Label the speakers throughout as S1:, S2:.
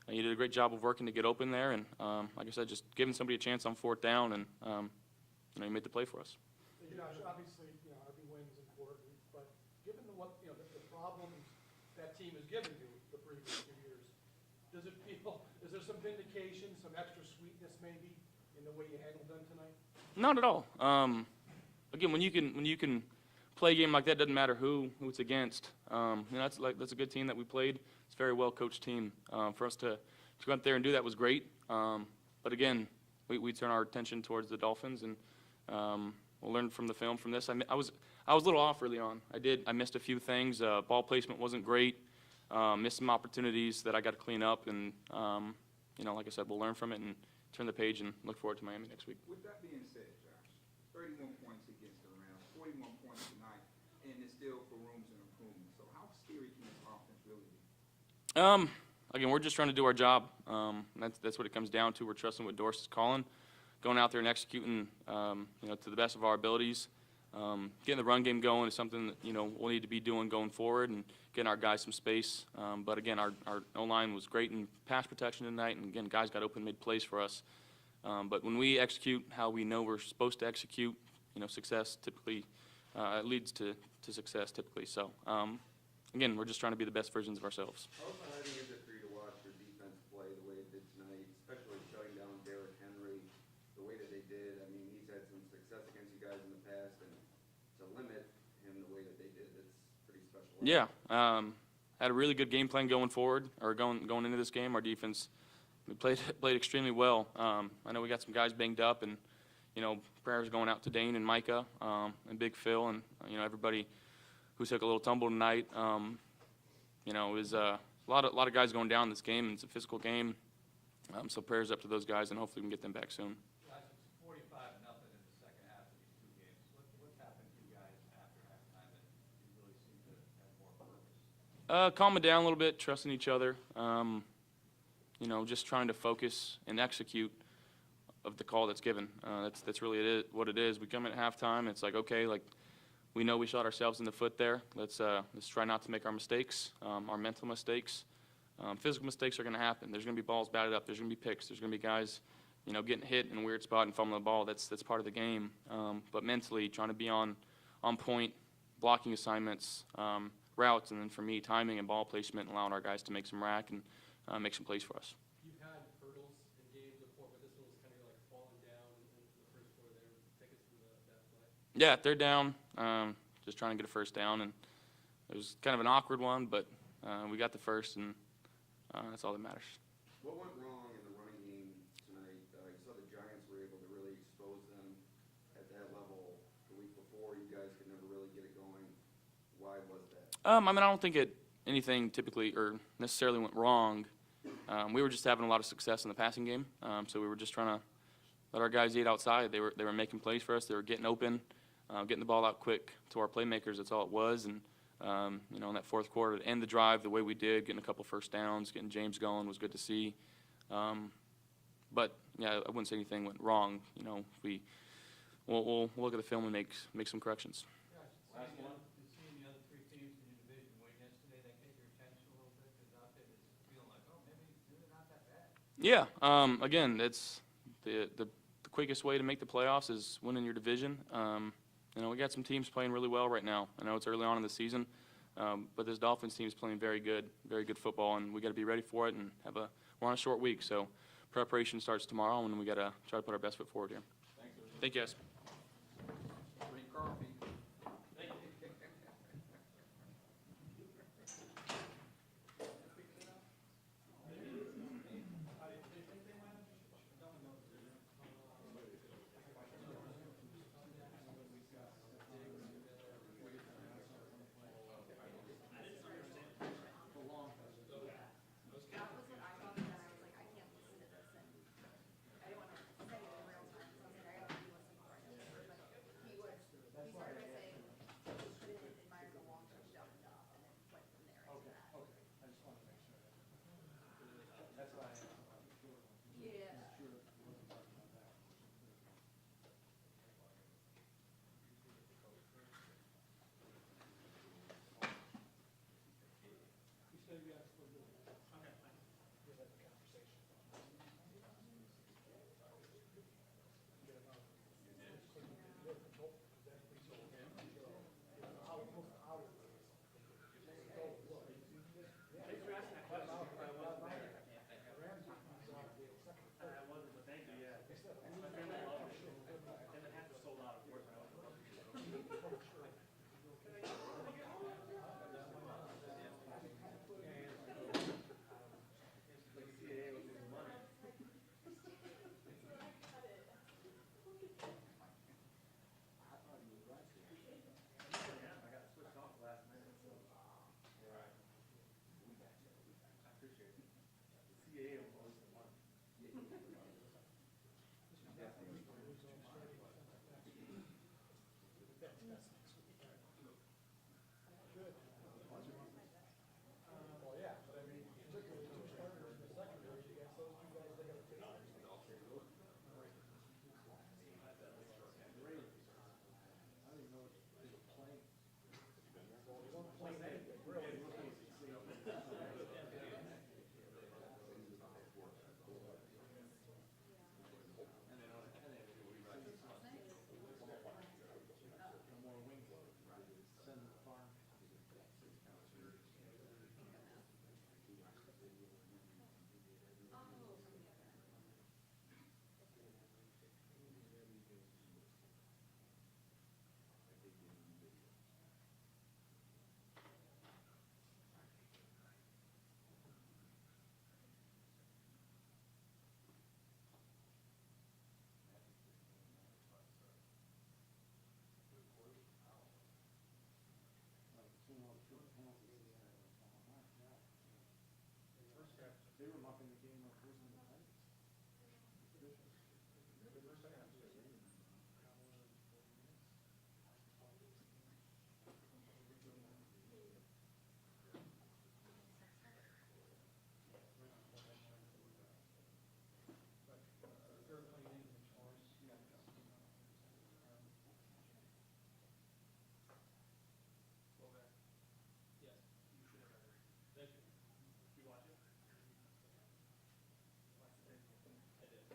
S1: you did a great job of working to get open there, and like I said, just giving somebody a chance on fourth down, and you made the play for us.
S2: Obviously, every win is important, but given the problems that team has given you the previous 2 years, is there some vindication, some extra sweetness maybe in the way you handled them tonight?
S1: Not at all. Again, when you can play a game like that, doesn't matter who it's against. That's a good team that we played. It's a very well coached team. For us to go out there and do that was great. But again, we turn our attention towards the Dolphins, and we'll learn from the film from this. I was a little off early on. I missed a few things. Ball placement wasn't great. Missed some opportunities that I got to clean up, and like I said, we'll learn from it and turn the page and look forward to Miami next week.
S3: With that being said, Josh, 31 points against the Rams, 41 points tonight, and there's still for rooms and improvement. So how scary can this offense really be?
S1: Again, we're just trying to do our job. That's what it comes down to. We're trusting what Dorsey's calling, going out there and executing, to the best of our abilities. Getting the run game going is something that, we'll need to be doing going forward, and getting our guys some space. But again, our O-line was great in pass protection tonight, and again, guys got open, made plays for us. But when we execute how we know we're supposed to execute, success typically leads to success typically. So again, we're just trying to be the best versions of ourselves.
S4: How exciting is it for you to watch your defense play the way it did tonight, especially shutting down Derrick Henry the way that they did? I mean, he's had some success against you guys in the past, and to limit him the way that they did, it's pretty special.
S1: Yeah, had a really good game plan going forward, or going into this game. Our defense, we played extremely well. I know we got some guys banged up, and prayers going out to Dane and Micah and Big Phil, and everybody who took a little tumble tonight. It was a lot of guys going down this game, and it's a physical game. So prayers up to those guys, and hopefully we can get them back soon.
S5: It's 45-0 in the second half of these two games. What's happened to you guys after halftime that you really seem to have more purpose?
S1: Calming down a little bit, trusting each other. Just trying to focus and execute of the call that's given. That's really what it is. We come in at halftime. It's like, okay, we know we shot ourselves in the foot there. Let's try not to make our mistakes, our mental mistakes. Physical mistakes are going to happen. There's going to be balls batted up. There's going to be picks. There's going to be guys, getting hit in a weird spot and fumbling the ball. That's part of the game. But mentally, trying to be on point, blocking assignments, routes, and then for me, timing and ball placement, and allowing our guys to make some rack and make some plays for us.
S2: You've had hurdles in games before, but this one was kind of like falling down in the first quarter there. Take us through that play.
S1: Yeah, third down, just trying to get a first down, and it was kind of an awkward one, but we got the first, and that's all that matters.
S4: What went wrong in the running game tonight? You saw the Giants were able to really expose them at that level the week before. You guys could never really get it going. Why was that?
S1: I don't think anything typically or necessarily went wrong. We were just having a lot of success in the passing game, so we were just trying to let our guys eat outside. They were making plays for us. They were getting open, getting the ball out quick to our playmakers. That's all it was. And in that fourth quarter, to end the drive the way we did, getting a couple first downs, getting James going was good to see. But yeah, I wouldn't say anything went wrong. We'll look at the film and make some corrections.
S5: Last one. Seeing the other three teams in your division win yesterday, that get your attention a little bit, because out there it's feeling like, oh, maybe they're not that bad.
S1: Yeah. Again, it's the quickest way to make the playoffs is winning your division. We got some teams playing really well right now. I know it's early on in the season, but this Dolphins team is playing very good football, and we got to be ready for it. And we're on a short week, so preparation starts tomorrow, and we got to try to put our best foot forward here. Thank you, guys.
S3: Drink coffee.
S2: That's next week. Good. Well, yeah, but I mean, particularly two starters in the secondary against those two guys, they gotta take. Well, you don't play anything, really.
S6: They were mucking the game up, losing the Titans.
S2: They're playing in the course.
S7: Yes, you should have heard. Thank you. You watch it? Watch the tape. I did.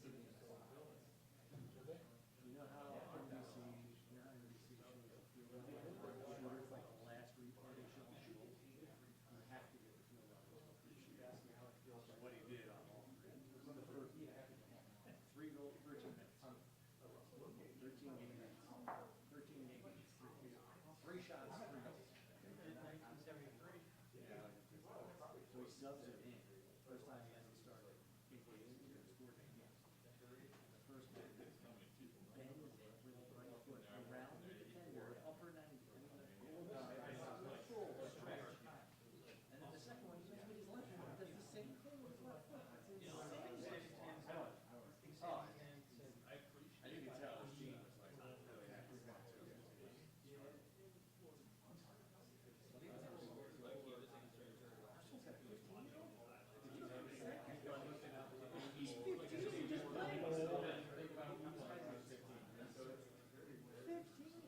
S6: You know how NBC, not NBC shows the field level, shooters like the last replay they show. You have to get the field level. Ask me how it feels. What he did on all three. It was the first, 3 goals, 13 minutes. 13 game minutes. 13 game minutes. 3 shots, 3 goals.
S5: In 1973.
S6: Yeah. So he subs it in. First time he hasn't started. He scored 8 games. The first man bends it with his right foot around the defender, upper 90. And then the second one, he makes with his left foot. Does the same thing with his left foot. It's insane. I you can tell his team was like really active. He's 15. He just played. 15.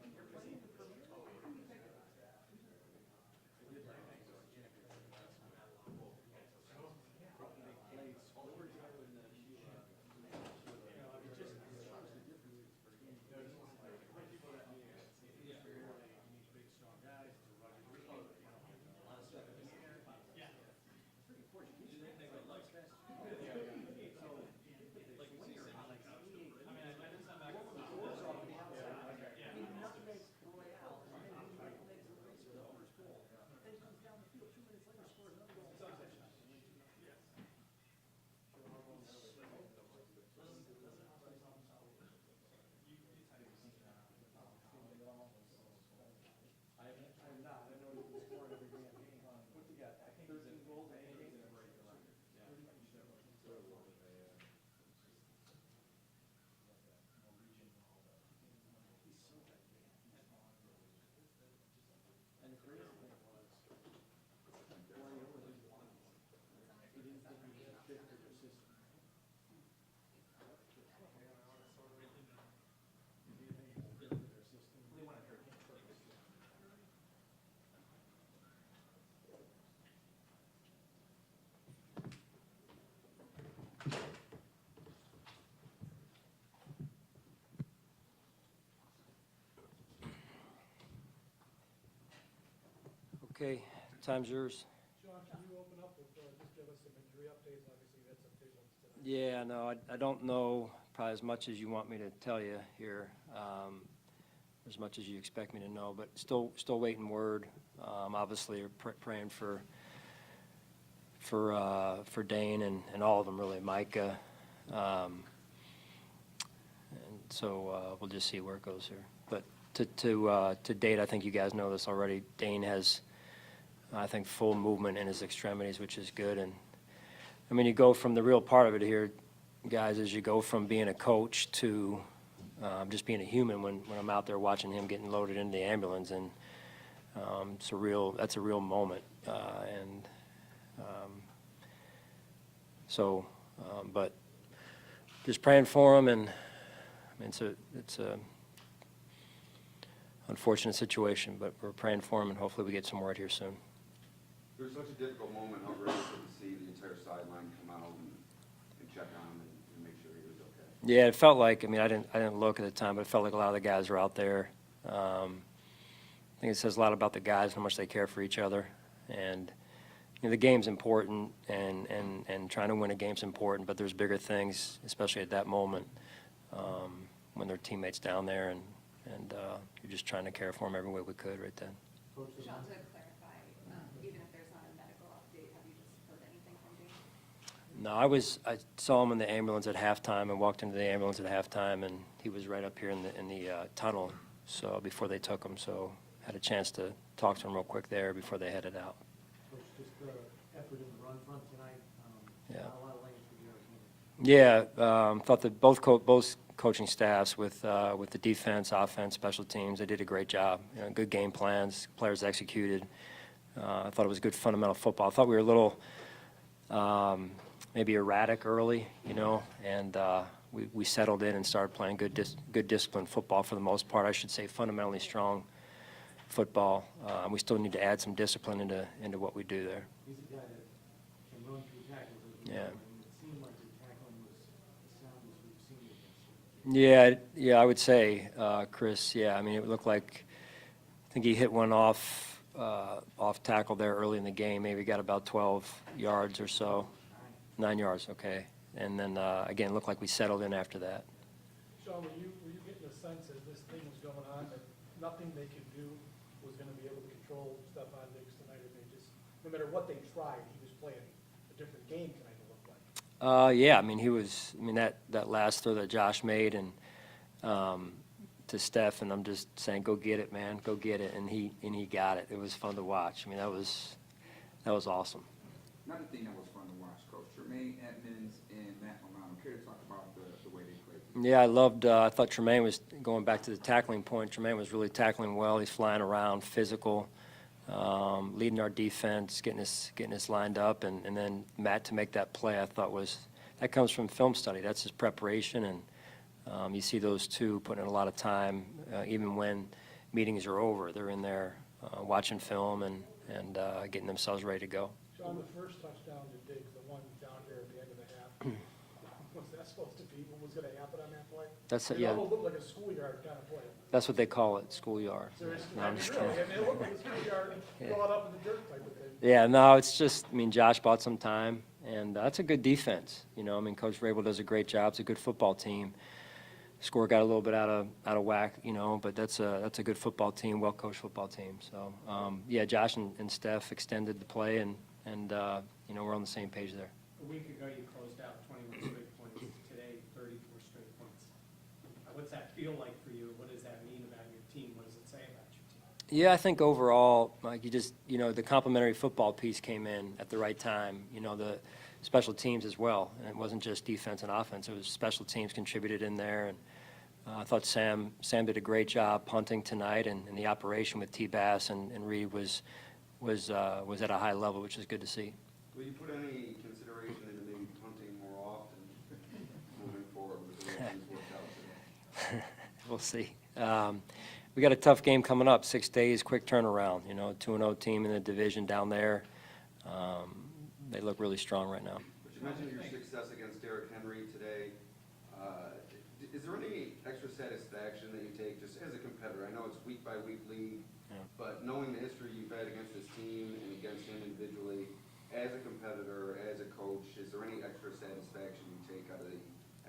S6: You're playing the Premier League. I'm not. I know he's been scoring every damn game. What's he got? 13 goals in 8 games? He's so good. And the crazy thing was, Guardiola didn't want him. He didn't think he was fit for their system. He didn't think he was fit for their system. They wanted to hurt him first.
S8: Okay, time's yours.
S2: Sean, can you open up with, just give us some injury updates? Obviously, that's some big ones tonight.
S8: Yeah, no, I don't know probably as much as you want me to tell you here, as much as you expect me to know, but still waiting word. Obviously, we're praying for Dane and all of them really, Micah. And so we'll just see where it goes here. But to date, I think you guys know this already. Dane has, I think, full movement in his extremities, which is good. And I mean, you go from the real part of it here, guys, is you go from being a coach to just being a human when I'm out there watching him getting loaded into the ambulance, and that's a real moment. But just praying for him, and I mean, it's a unfortunate situation, but we're praying for him, and hopefully we get some word here soon.
S4: There's such a difficult moment, how great is it to see the entire sideline come out and check on him and make sure he was okay?
S8: Yeah, it felt like, I mean, I didn't look at the time, but it felt like a lot of the guys were out there. I think it says a lot about the guys, how much they care for each other. And, you know, the game's important, and trying to win a game's important, but there's bigger things, especially at that moment, when their teammates down there, and you're just trying to care for them every way we could right then.
S9: Sean, to clarify, even if there's not a medical update, have you just heard anything from Dane?
S8: No, I saw him in the ambulance at halftime and walked into the ambulance at halftime, and he was right up here in the tunnel, so before they took him, so had a chance to talk to him real quick there before they headed out.
S6: Coach, just effort in the run front tonight.
S8: Yeah.
S6: Not a lot of lanes for the
S8: Yeah, thought that both coaching staffs with the defense, offense, special teams, they did a great job. You know, good game plans, players executed. I thought it was good fundamental football. I thought we were a little maybe erratic early, you know, and we settled in and started playing good disciplined football for the most part. I should say fundamentally strong football. We still need to add some discipline into what we do there.
S6: He's a guy that can run through tackles.
S8: Yeah.
S6: And it seemed like the tackling was as sound as we
S8: Yeah, I would say, Chris, yeah, I mean, it looked like, I think he hit one off tackle there early in the game, maybe got about 12 yards or so. 9 yards, okay. And then, again, it looked like we settled in after that.
S2: Sean, were you getting a sense as this thing was going on that nothing they could do was gonna be able to control Stephon Diggs tonight, or they just, no matter what they tried, he was playing a different game tonight, it looked like?
S8: Yeah, I mean, that last throw that Josh made and to Steph, and I'm just saying, go get it, man, go get it, and he got it. It was fun to watch. I mean, that was awesome.
S3: Another thing that was fun to watch, Coach, Tremaine Edmonds and Matt Milano. Care to talk about the way they played?
S8: Yeah, I thought Tremaine was, going back to the tackling point, Tremaine was really tackling well. He's flying around, physical, leading our defense, getting us lined up, and then Matt to make that play, I thought that comes from film study. That's his preparation, and you see those two putting in a lot of time, even when meetings are over. They're in there watching film and getting themselves ready to go.
S2: Sean, the first touchdown to Diggs, the one down here at the end of the half, was that supposed to be, what was gonna happen on that play? It almost looked like a schoolyard kind of play.
S8: That's what they call it, schoolyard.
S2: Seriously,
S8: No,
S2: I
S8: I'm
S2: mean,
S8: just
S2: really,
S8: kidding.
S2: I mean, it looked like a schoolyard, brought up in the dirt type of thing.
S8: Yeah, no, it's just, I mean, Josh bought some time, and that's a good defense. I mean, Coach Vrabel does a great job. It's a good football team. Score got a little bit out of whack, but that's a good football team, well-coached football team. So, yeah, Josh and Steph extended the play, and we're on the same page there.
S6: A week ago, you closed out 21 straight points. Today, 34 straight points. What's that feel like for you? What does that mean about your team? What does it say about your team?
S8: Yeah, I think overall, like the complementary football piece came in at the right time. The special teams as well, and it wasn't just defense and offense. It was special teams contributed in there, and I thought Sam did a great job punting tonight, and the operation with T-Bass and Reed was at a high level, which is good to see.
S4: Will you put any consideration into maybe punting more often moving forward with the way things worked out today?
S8: We'll see. We got a tough game coming up, 6 days, quick turnaround. 2-0 team in the division down there. They look really strong right now.
S4: But you mentioned your success against Derrick Henry today. Is there any extra satisfaction that you take just as a competitor? I know it's week-by-week league, but knowing the history you've had against this team and against him individually, as a competitor, as a coach, is there any extra satisfaction you take out of the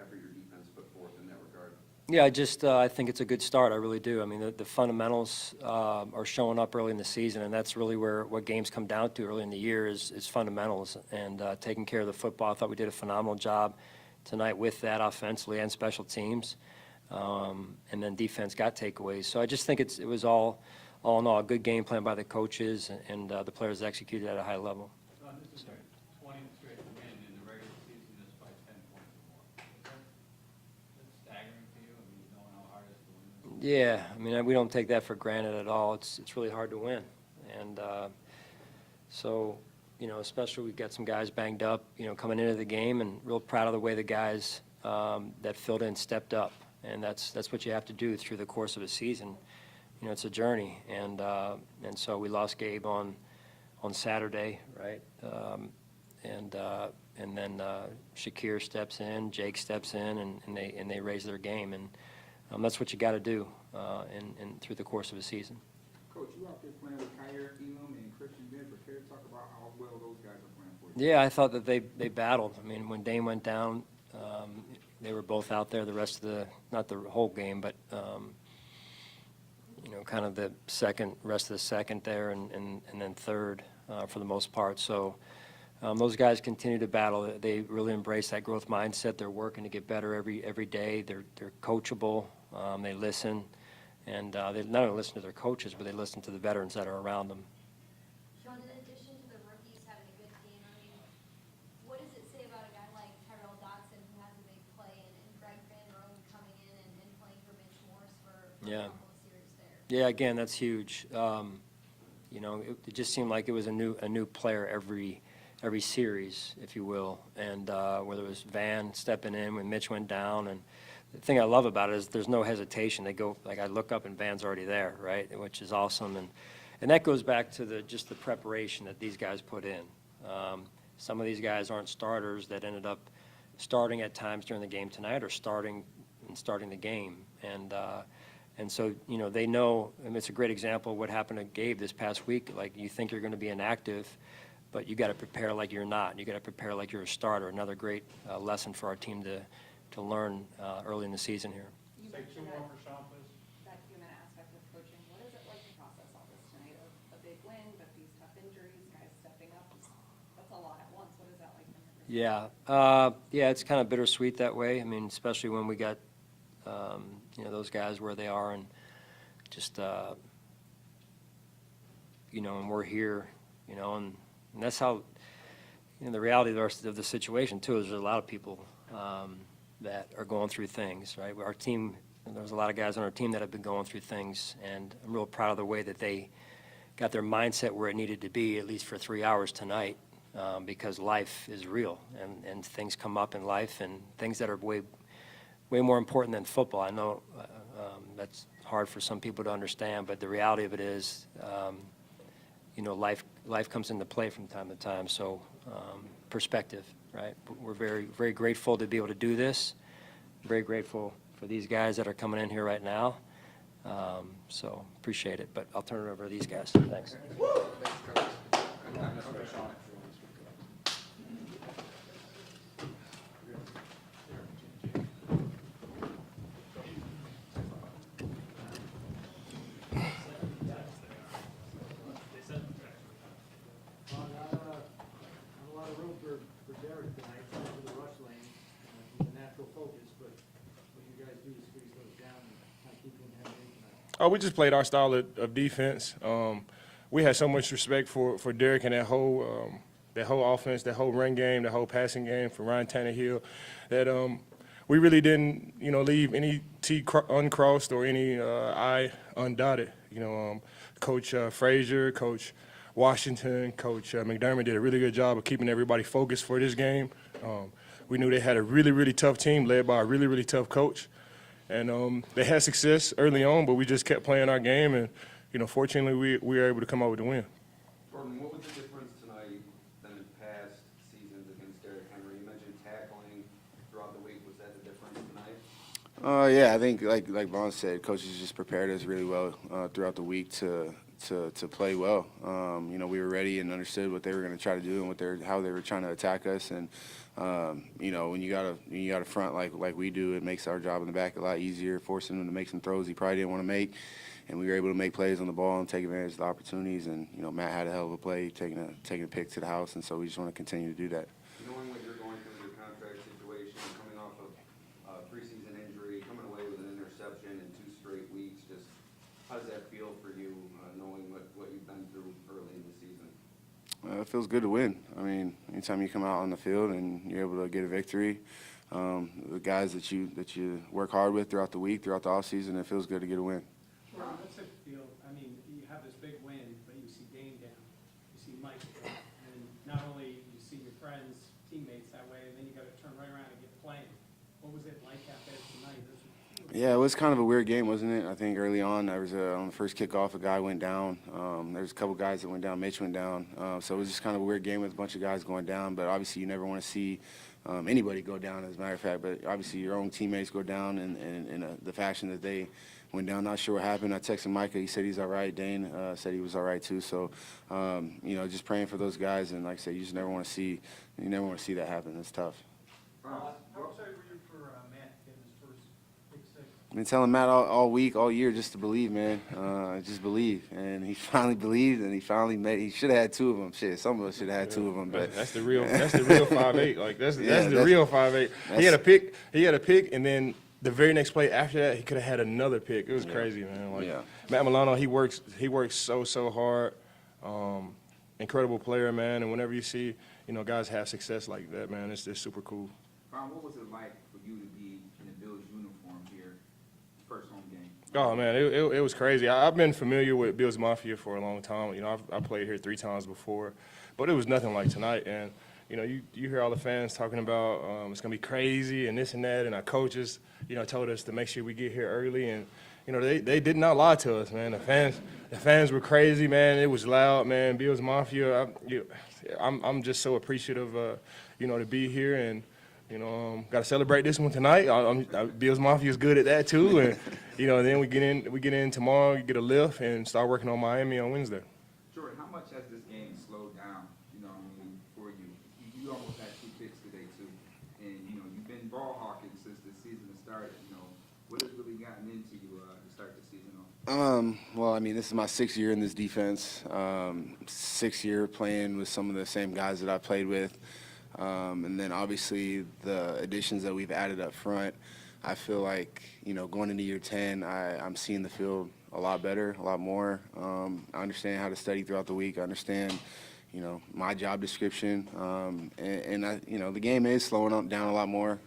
S4: effort your defense put forth in that regard?
S8: Yeah, I think it's a good start. I really do. I mean, the fundamentals are showing up early in the season, and that's really what games come down to early in the year is fundamentals and taking care of the football. I thought we did a phenomenal job tonight with that offensively and special teams, and then defense got takeaways. So I just think it was all in all a good game plan by the coaches, and the players executed at a high level.
S5: John, this is their 20th straight win in the regular season, this by 10 points or more. That's staggering for you. I mean, knowing how hard it is to win.
S8: Yeah, I mean, we don't take that for granted at all. It's really hard to win, and so especially we've got some guys banged up, coming into the game, and real proud of the way the guys that filled in stepped up, and that's what you have to do through the course of a season. It's a journey, and so we lost Gabe on Saturday, right? And then Shakir steps in, Jake steps in, and they raise their game, and that's what you got to do and through the course of a season.
S3: Coach, you out there playing with Kyer Elam and Christian Benford. Care to talk about how well those guys are playing for you?
S8: Yeah, I thought that they battled. I mean, when Dame went down, they were both out there the rest of not the whole game, but kind of the rest of the second there, and then third for the most part. So those guys continue to battle. They really embrace that growth mindset. They're working to get better every day. They're coachable. They listen, and they not only listen to their coaches, but they listen to the veterans that are around them.
S10: Sean, in addition to the rookies having a good game, I mean, what does it say about a guy like Tyrell Dodson who has a big play, and Greg Van Roten coming in and playing for Mitch Morse for a couple of series there?
S8: Yeah, again, that's huge. It just seemed like it was a new player every series, if you will, and whether it was Van stepping in when Mitch went down, and the thing I love about it is there's no hesitation. They go, like, I look up and Van's already there, right, which is awesome, and that goes back to just the preparation that these guys put in. Some of these guys aren't starters that ended up starting at times during the game tonight, or starting and starting the game. And so, you know, they know, and it's a great example of what happened to Gabe this past week. Like, you think you're going to be inactive, but you got to prepare like you're not. You got to prepare like you're a starter. Another great lesson for our team to learn early in the season here.
S9: You
S7: Say two
S9: mentioned
S7: more for Sean, please.
S9: that human aspect of coaching. What is it like to process all this tonight? A big win, but these tough injuries, guys stepping up, that's a lot at once. What is that like from your perspective?
S8: Yeah, it's kind of bittersweet that way. I mean, especially when we got, you know, those guys where they are, and just, you know, and we're here, you know, and that's how, you know, the reality of the situation too is there's a lot of people that are going through things, right? Our team, there's a lot of guys on our team that have been going through things, and I'm real proud of the way that they got their mindset where it needed to be, at least for 3 hours tonight, because life is real, and things come up in life, and things that are way more important than football. I know that's hard for some people to understand, but the reality of it is, you know, life comes into play from time to time. So perspective, right? We're very, very grateful to be able to do this. Very grateful for these guys that are coming in here right now. So appreciate it, but I'll turn it over to these guys. Thanks.
S6: Well, not a lot of room for Derek tonight, for the rush lane. He's a natural focus, but what you guys do is squeeze those down and kind of keep him headed in tonight.
S7: Oh, we just played our style of defense. We had so much respect for Derek and that whole offense, that whole run game, that whole passing game for Ryan Tannehill, that we really didn't, you know, leave any T uncrossed or any I undotted. You know, Coach Frazier, Coach Washington, Coach McDermott did a really good job of keeping everybody focused for this game. We knew they had a really, really tough team led by a really, really tough coach. And they had success early on, but we just kept playing our game, and, you know, fortunately we were able to come out with the win.
S4: Jordan, what was the difference tonight than in past seasons against Derrick Henry? You mentioned tackling throughout the week. Was that the difference tonight?
S11: Yeah, I think like Vaughn said, coaches just prepared us really well throughout the week to play well. You know, we were ready and understood what they were going to try to do and how they were trying to attack us. And you know, when you got a front like we do, it makes our job in the back a lot easier, forcing him to make some throws he probably didn't want to make. And we were able to make plays on the ball and take advantage of the opportunities. And you know, Matt had a hell of a play, taking a pick to the house, and so we just want to continue to do that.
S4: Knowing what you're going through your contract situation, coming off of preseason injury, coming away with an interception in 2 straight weeks, just how does that feel for you, knowing what you've been through early in the season?
S11: It feels good to win. I mean, anytime you come out on the field and you're able to get a victory, the guys that you work hard with throughout the week, throughout the offseason, it feels good to get a win.
S6: Ron, what's it feel? I mean, you have this big win, but you see Dane down, you see Mike down, and not only you see your friends, teammates that way, and then you got to turn right around and get playing. What was it like out there tonight?
S11: Yeah, it was kind of a weird game, wasn't it? I think early on, there was on the first kickoff, a guy went down. There was a couple guys that went down. Mitch went down. So it was just kind of a weird game with a bunch of guys going down. But obviously, you never want to see anybody go down, as a matter of fact. But obviously, your own teammates go down in the fashion that they went down. Not sure what happened. I texted Micah. He said he's all right. Dane said he was all right too. So, you know, just praying for those guys. And like I said, you just never want to see that happen. It's tough.
S2: How excited were you for Matt getting his first big six?
S11: I've been telling Matt all week, all year, just to believe, man. Just believe. And he finally believed, and he should have had 2 of them. Shit, some of us should have had 2 of them. But
S7: That's the real 5'8". Like that's the real 5'8". He had a pick, and then the very next play after that, he could have had another pick. It was crazy, man. Like Matt Milano, he works so hard. Incredible player, man. And whenever you see, you know, guys have success like that, man, it's just super cool.
S3: Ron, what was it like for you to be in the Bills uniform here, first home game?
S7: Oh, man, it was crazy. I've been familiar with Bills Mafia for a long time. You know, I played here 3 times before, but it was nothing like tonight. And, you know, you hear all the fans talking about it's going to be crazy and this and that, and our coaches, you know, told us to make sure we get here early. And, you know, they did not lie to us, man. The fans were crazy, man. It was loud, man. Bills Mafia, I'm just so appreciative, you know, to be here. And Got to celebrate this one tonight. Bills Mafia is good at that too, and then we get in tomorrow, get a lift, and start working on Miami on Wednesday.
S3: Jordan, how much has this game slowed down, for you? You almost had 2 picks today, too. And, you've been ball hawking since the season has started, What has really gotten into you to start the season off?
S11: Well, I mean, this is my 6th year in this defense. 6th year playing with some of the same guys that I played with. And then obviously the additions that we've added up front, I feel like, going into year 10, I'm seeing the field a lot better, a lot more. I understand how to study throughout the week. I understand, my job description. And the game is slowing down a lot more.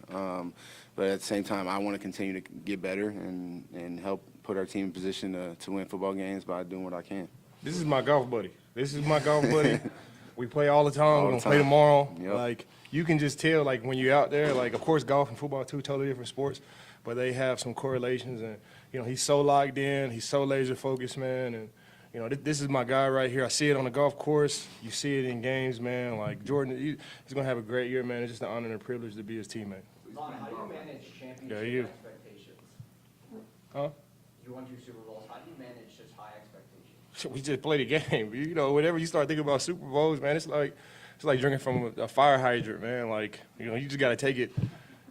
S11: But at the same time, I want to continue to get better and help put our team in position to win football games by doing what I can.
S7: This is my golf buddy. We play all the time. We're going to play
S11: time.
S7: tomorrow.
S11: Yep.
S7: Like, you can just tell, like, when you're out there, like, of course, golf and football are 2 totally different sports, but they have some correlations. And, he's so locked in. He's so laser focused, man. And, this is my guy right here. I see it on the golf course. You see it in games, man. Like, Jordan, he's going to have a great year, man. It's just an honor and a privilege to be his teammate.
S6: Lon, how do you manage championship
S7: Yeah, you.
S6: expectations?
S7: Huh?
S6: You won 2 Super Bowls. How do you manage such high expectations?
S7: We just play the game. Whenever you start thinking about Super Bowls, man, it's like drinking from a fire hydrant, man. Like, you just got to take it,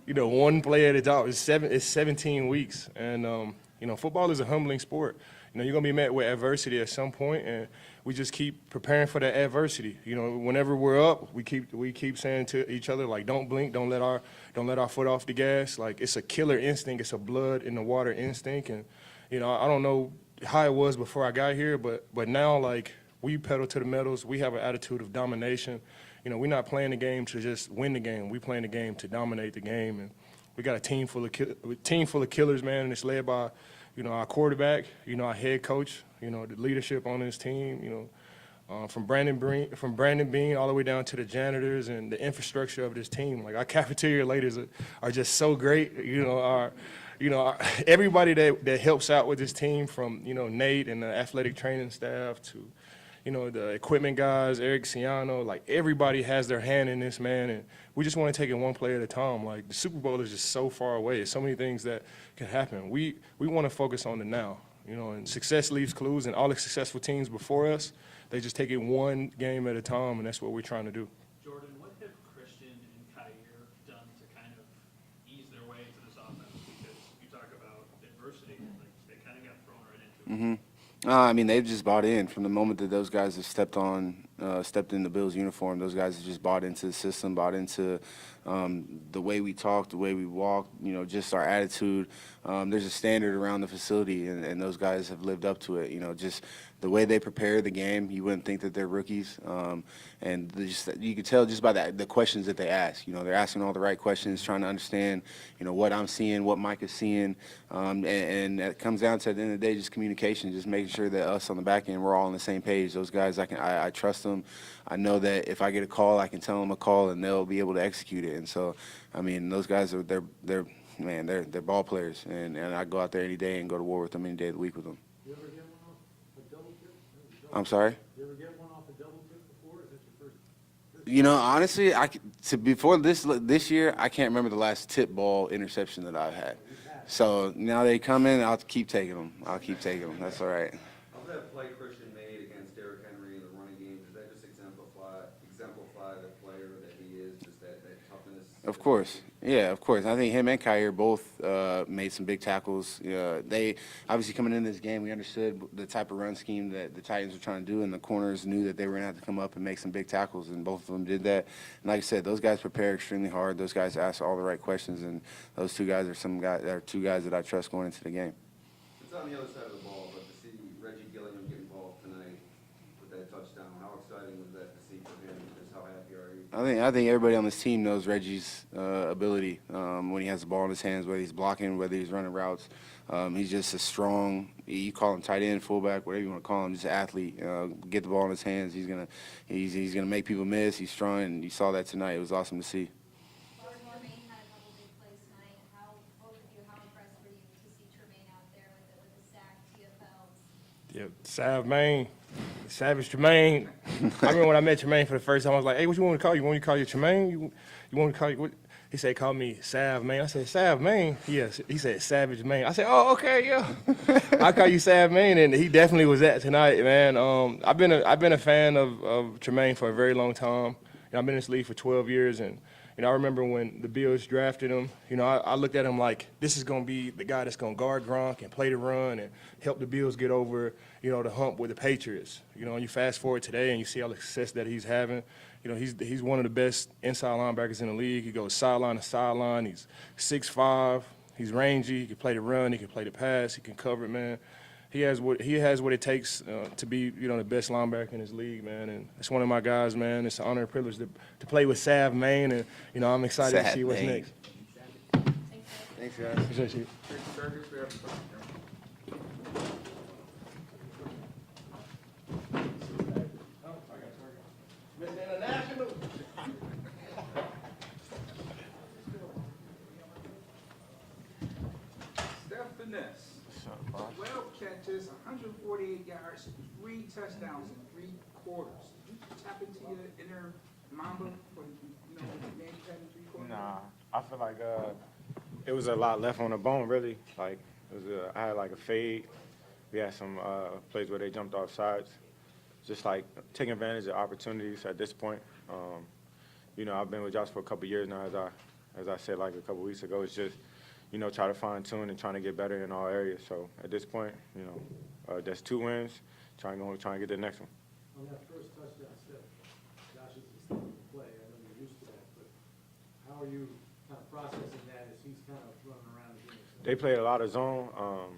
S7: one play at a time. It's 17 weeks. And, football is a humbling sport. You're going to be met with adversity at some point, and we just keep preparing for that adversity. Whenever we're up, we keep saying to each other, like, don't blink, don't let our foot off the gas. Like, it's a killer instinct. It's a blood in the water instinct. And, I don't know how it was before I got here, but now, like, we pedal to the metals. We have an attitude of domination. We're not playing the game to just win the game. We're playing the game to dominate the game. And we got a team full of killers, man, and it's led by, our quarterback, our head coach, the leadership on this team, from Brandon Bean all the way down to the janitors and the infrastructure of this team. Like, our cafeteria ladies are just so great. Everybody that helps out with this team, from Nate and the athletic training staff to the equipment guys, Eric Ciano, like, everybody has their hand in this, man, and we just want to take it one play at a time. Like, the Super Bowl is just so far away. There's so many things that can happen. We want to focus on the now, and success leaves clues, and all the successful teams before us, they just take it one game at a time, and that's what we're trying to do.
S12: Jordan, what have Christian and Kyer done to kind of ease their way into this offense? Because you talk about adversity, like, they kind of got thrown right into it.
S11: I mean, they've just bought in from the moment that those guys have stepped in the Bills uniform. Those guys have just bought into the system, bought into the way we talk, the way we walk, just our attitude. There's a standard around the facility, and those guys have lived up to it. Just the way they prepare the game, you wouldn't think that they're rookies. And you can tell just by the questions that they ask. They're asking all the right questions, trying to understand, what I'm seeing, what Mike is seeing. And it comes down to, at the end of the day, just communication, just making sure that us on the back end, we're all on the same page. Those guys, I trust them. I know that if I get a call, I can tell them a call, and they'll be able to execute it. And so, I mean, those guys they're ball players, and I go out there any day and go to war with them any day of the week with them.
S2: You ever get one off a double tip?
S11: I'm sorry?
S2: You ever get one off a double tip before? Is that your first?
S11: Honestly, before this year, I can't remember the last tip ball interception that I've had. So now they come in, I'll keep taking them. That's all right.
S4: Of that play Christian made against Derrick Henry in the running game, does that just exemplify the player that he is, just that toughness?
S11: Of course. Yeah, of course. I think him and Kyer both made some big tackles. They obviously, coming into this game, we understood the type of run scheme that the Titans were trying to do, and the corners knew that they were going to have to come up and make some big tackles, and both of them did that. And like I said, those guys prepare extremely hard. Those guys ask all the right questions, and those two guys are two guys that I trust going into the game.
S4: It's on the other side of the ball, but to see Reggie Gilliam get involved tonight with that touchdown, how exciting was that to see for him? Just how happy are you?
S11: I think everybody on this team knows Reggie's ability when he has the ball in his hands, whether he's blocking, whether he's running routes. He's just a strong, you call him tight end, fullback, whatever you want to call him, just an athlete. Get the ball in his hands. He's gonna make people miss. He's strong, and you saw that tonight. It was awesome to see.
S10: Tremaine had a couple big plays tonight. How impressed were you to see Tremaine out there with the sack TFLs?
S7: Yeah, Savage Tremaine. I remember when I met Tremaine for the first time, I was like, hey, what you want to call you? You want me to call you Tremaine? You want me to call you what? He said, call me Sav Main. I said, Sav Main? Yes. He said, Savage Main. I said, oh, okay, yeah. I call you Sav Main, and he definitely was that tonight, man. I've been a fan of Tremaine for a very long time. I've been in this league for 12 years, and I remember when the Bills drafted him. I looked at him like this is going to be the guy that's going to guard Gronk and play the run and help the Bills get over, the hump with the Patriots. And you fast forward today and you see all the success that he's having. He's one of the best inside linebackers in the league. He goes sideline to sideline. He's 6'5". He's rangy. He can play the run. He can play the pass. He can cover it, man. He has what it takes to be, the best linebacker in this league, man. And it's one of my guys, man. It's an honor and privilege to play with Sav Main, and I'm excited to see what's next.
S11: Thanks, guys.
S7: Appreciate you.
S3: Steph Finesse, 12 catches, 148 yards, 3 touchdowns in 3 quarters. Did you tap into your inner Mamba for the game you had in 3 quarters?
S13: Nah, I feel like it was a lot left on the bone, really. Like I had like a fade. We had some plays where they jumped off sides. Just like taking advantage of opportunities at this point. I've been with Josh for a couple of years now, as I said like a couple of weeks ago. It's just, try to fine tune and trying to get better in all areas. So at this point, that's 2 wins. Trying to get the next one.
S6: On that first touchdown, Steph, Josh is a step play. I know you're used to that, but how are you kind of processing that as he's kind of running around again?
S13: They play a lot of zone,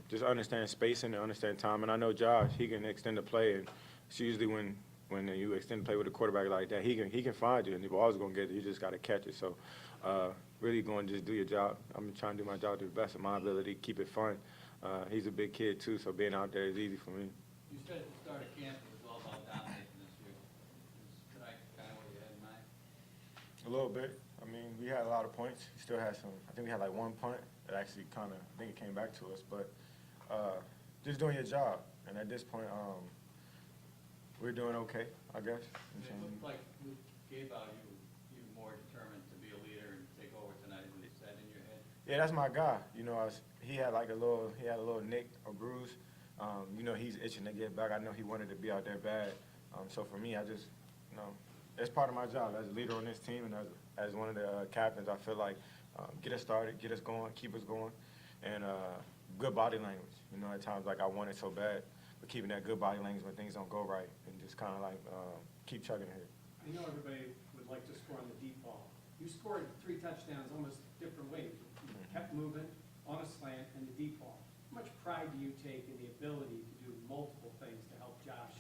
S13: just understand spacing and understand time. And I know Josh, he can extend the play, and it's usually when you extend the play with a quarterback like that, he can find you, and the ball's going to get it. You just got to catch it. So really going to just do your job. I'm trying to do my job to the best of my ability, keep it fun. He's a big kid, too, so being out there is easy for me.
S5: You said at the start of camp it was all about dominating this year. Is tonight kind of what you had in mind?
S13: A little bit. I mean, we had a lot of points. We still had some. I think we had like 1 punt that actually I think it came back to us. But just doing your job. And at this point, we're doing okay, I guess.
S5: It looked like Luke gave out you were more determined to be a leader and take over tonight. Is that in your head?
S13: Yeah, that's my guy. He had like a little nick or bruise. He's itching to get back. I know he wanted to be out there bad. So for me, I just, it's part of my job as a leader on this team and as one of the captains. I feel like get us started, get us going, keep us going, and good body language. At times like I want it so bad, but keeping that good body language when things don't go right and just kind of like keep chugging ahead.
S6: I know everybody would like to score on the deep ball. You scored 3 touchdowns almost different ways. You kept moving on a slant and the deep ball. How much pride do you take in the ability to do multiple things to help Josh,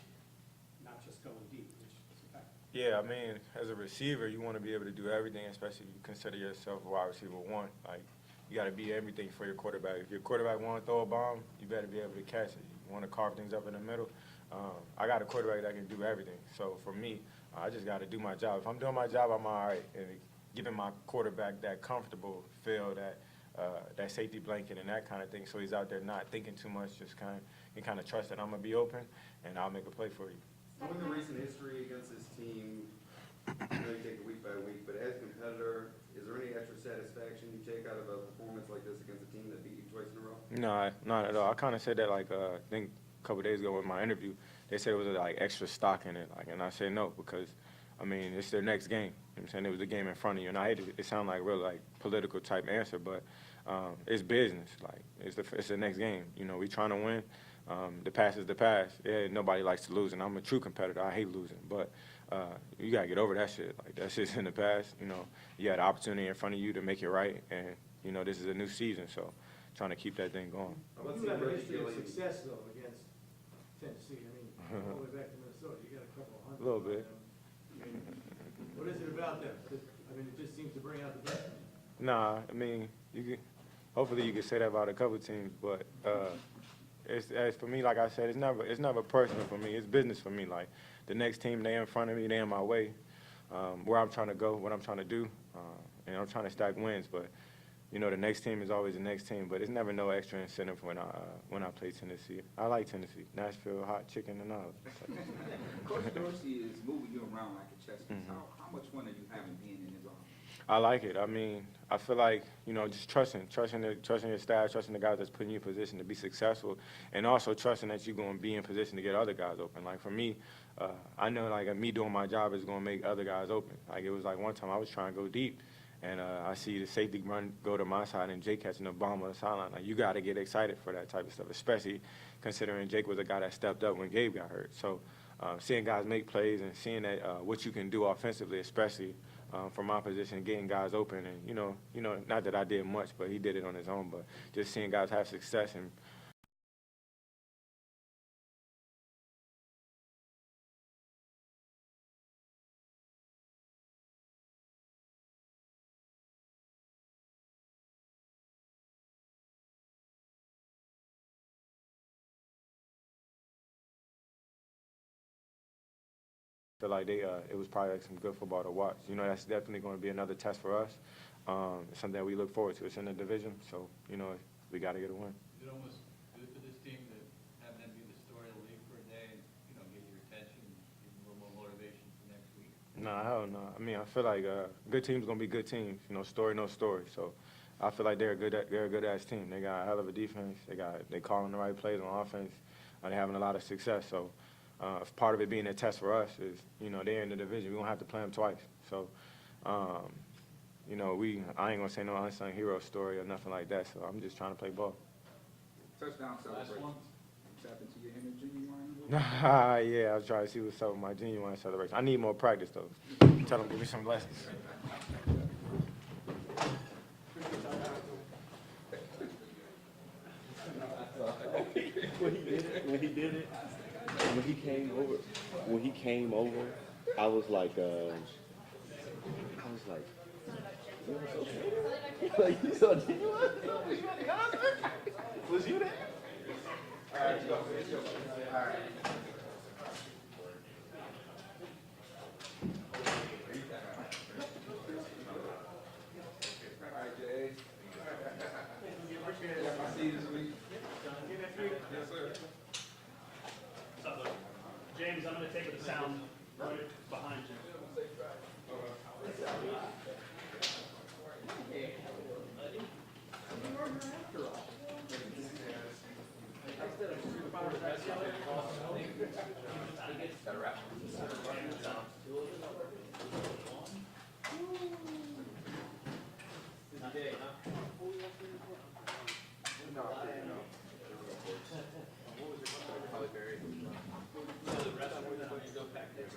S6: not just going deep, which is effective?
S13: Yeah, I mean, as a receiver, you want to be able to do everything, especially if you consider yourself a wide receiver 1. Like, you got to be everything for your quarterback. If your quarterback want to throw a bomb, you better be able to catch it. You want to carve things up in the middle. I got a quarterback that can do everything. So for me, I just got to do my job. If I'm doing my job, I'm all right. And giving my quarterback that comfortable feel, that safety blanket and that kind of thing, so he's out there not thinking too much, just kind of trust that I'm going to be open and I'll make a play for you.
S4: Knowing the recent history against this team, I know you take it week by week, but as a competitor, is there any extra satisfaction you take out of a performance like this against a team that beat you twice in a row?
S13: No, not at all. I kind of said that like I think a couple days ago in my interview. They said it was like extra stock in it, and I said no because I mean it's their next game. You know what I'm saying? It was the game in front of you, and I hate it. It sounds like real like political type answer, but it's business. Like it's the next game. We trying to win. The past is the past. Yeah, nobody likes to lose, and I'm a true competitor. I hate losing, but you gotta get over that shit. Like that shit's in the past. You had an opportunity in front of you to make it right, and this is a new season, so trying to keep that thing going.
S6: You have a history of success though against Tennessee. I mean, all the way back to Minnesota, you got a couple of hundred.
S13: A little bit.
S6: I mean, what is it about them? I mean, it just seems to bring out the best.
S13: Nah, I mean, hopefully you can say that about a couple teams, but it's for me, like I said, it's never personal for me. It's business for me. Like the next team, they in front of me, they in my way. Where I'm trying to go, what I'm trying to do, and I'm trying to stack wins. But the next team is always the next team. But it's never no extra incentive when I play Tennessee. I like Tennessee, Nashville, hot chicken, and all.
S3: Coach Dorsey is moving you around like a chess piece. How much fun are you having being in his office?
S13: I like it. I mean, I feel like, you know, just trusting your staff, trusting the guys that's putting you in position to be successful, and also trusting that you're going to be in position to get other guys open. Like for me, I know like me doing my job is going to make other guys open. Like it was like one time I was trying to go deep, and I see the safety run go to my side and Jake catching the bomb on the sideline. Like you got to get excited for that type of stuff, especially considering Jake was a guy that stepped up when Gabe got hurt. So seeing guys make plays and seeing that what you can do offensively, especially from my position, getting guys open, and you know, not that I did much, but he did it on his own. But just seeing guys have success and feel like it was probably like some good football to watch. You know, that's definitely going to be another test for us. It's something that we look forward to. It's in the division, so you know we got to get a win.
S5: Is it almost good for this team to have them be the story of the league for a day and, you know, get your attention, give them a little more motivation for next week?
S13: Nah, hell no. I mean, I feel like good teams gonna be good teams. You know, story no story. So I feel like they're a good ass team. They got a hell of a defense. They calling the right plays on offense. They having a lot of success. So part of it being a test for us is, you know, they're in the division. We don't have to play them twice. So you know, I ain't gonna say no unsung hero story or nothing like that. So I'm just trying to play ball.
S3: Touchdown celebration.
S5: one.
S3: Tap into your inner genuine.
S13: Yeah, I was trying to see what's up with my genuine celebration. I need more practice though. Tell them give me some lessons.
S14: When he came over, I was like, like, you saw genuine? Was you at the concert? Was you there?
S3: All right, let's go. All right. All right, Jay. I see you this week. Yes, sir.
S6: James, I'm going to take the sound right behind you.
S5: So the rest of them, you go back there.